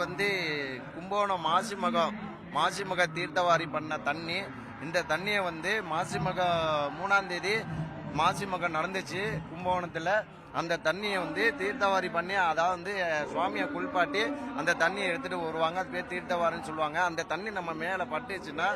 வந்து கும்பகோணம் மாசிமக தீர்த்தவாரி பண்ண தண்ணி. இந்த தண்ணியை வந்து மாசிமக 3ஆம் தேதி மாசிமகம் நடந்துச்சு கும்பகோணத்தில். அந்த தண்ணியை வந்து தீர்த்தவாரி பண்ணி, அதாவது வந்து சுவாமியை குளிப்பாட்டி அந்த தண்ணியை எடுத்துட்டு வருவாங்க. அது பேர் தீர்த்தவாரின்னு சொல்லுவாங்க. அந்த தண்ணி நம்ம மேலே பட்டுச்சுன்னா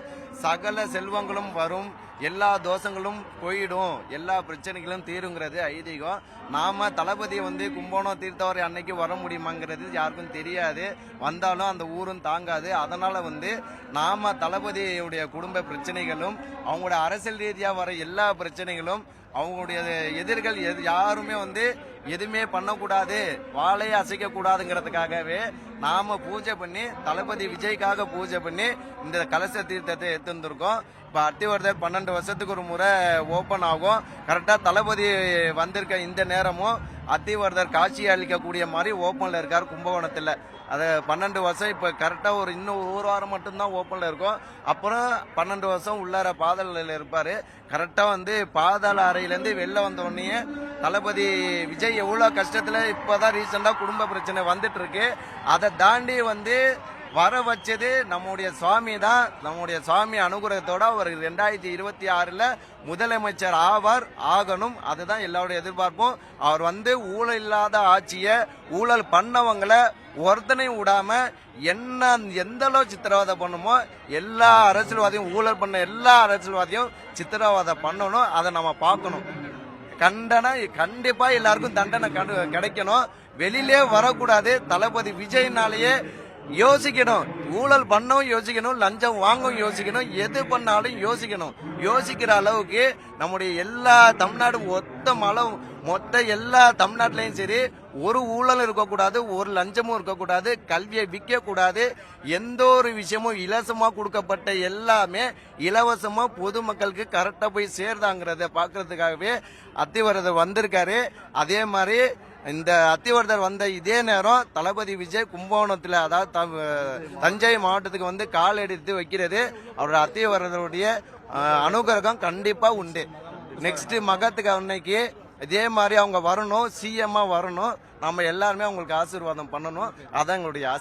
சகல செல்வங்களும் வரும், எல்லா தோஷங்களும் போயிடும், எல்லா பிரச்சனைகளும் தீருங்கிறது ஐதீகம். நாம தளபதியை வந்து கும்பகோணம் தீர்த்தவாரி அன்னைக்கு வர முடியுமாங்கிறது யாருக்கும் தெரியாது. வந்தாலும் அந்த ஊரும் தாங்காது. அதனால வந்து நாம தளபதியுடைய குடும்ப பிரச்சனைகளும் அவங்களோட அரசியல் ரீதியாக வர எல்லா பிரச்சனைகளும் அவங்களுடைய எதிர்கள் யாருமே வந்து எதுவுமே பண்ணக்கூடாது, வாழையை அசைக்க கூடாதுங்கிறதுக்காகவே நாம பூஜை பண்ணி தளபதி விஜய்க்காக பூஜை பண்ணி இந்த கலச தீர்த்தத்தை எடுத்துருக்கோம். இப்போ அத்திவரதர் 12 வருஷத்துக்கு ஒரு முறை ஓப்பன் ஆகும். கரெக்டாக தளபதி வந்திருக்க இந்த நேரமும் அத்திவரதர் காட்சி அளிக்கக்கூடிய மாதிரி ஓப்பனில் இருக்கார் கும்பகோணத்தில். அது 12 வருஷம். இப்போ கரெக்டாக இன்னும் ஒரு வாரம் மட்டும்தான் ஓப்பனில் இருக்கும். அப்புறம் 12 வருஷம் உள்ளார பாதாள இருப்பார். கரெக்டாக வந்து பாதாள அறையிலேருந்து வெளில வந்த உடனே தளபதி விஜய் எவ்வளோ கஷ்டத்தில் இப்போதான் ரீசெண்டாக குடும்ப பிரச்சனை வந்துட்டு இருக்கு. அதை தாண்டி வந்து வர வச்சது நம்முடைய சுவாமி தான். நம்முடைய சுவாமி அனுகிரகத்தோட அவர் 2026 முதலமைச்சர் ஆகணும். அதுதான் எல்லாருடைய எதிர்பார்ப்பும். அவர் வந்து ஊழல் இல்லாத ஆட்சியை, ஊழல் பண்ணவங்களை ஒருத்தனையும் விடாம எந்த அளவு சித்திரவதை பண்ணுமோ எல்லா அரசியல்வாதியும், ஊழல் பண்ண எல்லா அரசியல்வாதியும் சித்திரவதை பண்ணணும். அதை நம்ம பார்க்கணும். கண்டிப்பா எல்லாருக்கும் தண்டனை கிடைக்கணும். வெளியிலே வரக்கூடாது. தளபதி விஜய்னாலேயே யோசிக்கணும். ஊழல் பண்ணவும் யோசிக்கணும், லஞ்சம் வாங்கவும் யோசிக்கணும், எது பண்ணாலும் யோசிக்கணும். யோசிக்கிற அளவுக்கு நம்முடைய எல்லா தமிழ்நாடு மொத்த எல்லா தமிழ்நாட்டிலையும் சரி, ஒரு ஊழலும் இருக்கக்கூடாது, ஒரு லஞ்சமும் இருக்கக்கூடாது, கல்வியை விற்க கூடாது. எந்த ஒரு விஷயமும் இலவசமா கொடுக்கப்பட்ட எல்லாமே இலவசமா பொதுமக்களுக்கு கரெக்டா போய் சேர்தாங்கிறத பாக்குறதுக்காகவே அத்திவரதர் வந்திருக்காரு. அதே மாதிரி இந்த அத்திவரதர் வந்த இதே நேரம் தளபதி விஜய் கும்பகோணத்தில், அதாவது தஞ்சை மாவட்டத்துக்கு வந்து கால் எடுத்து வைக்கிறது அவரோட அத்திவரதருடைய அனுகிரகம் கண்டிப்பா உண்டு. நெக்ஸ்ட் மகத்துக்கு அன்னைக்கு இதே மாதிரி அவங்க வரணும், சிஎம்மா வரணும். நம்ம எல்லாருமே அவங்களுக்கு ஆசீர்வாதம் பண்ணணும். அதான் எங்களுடைய ஆசை.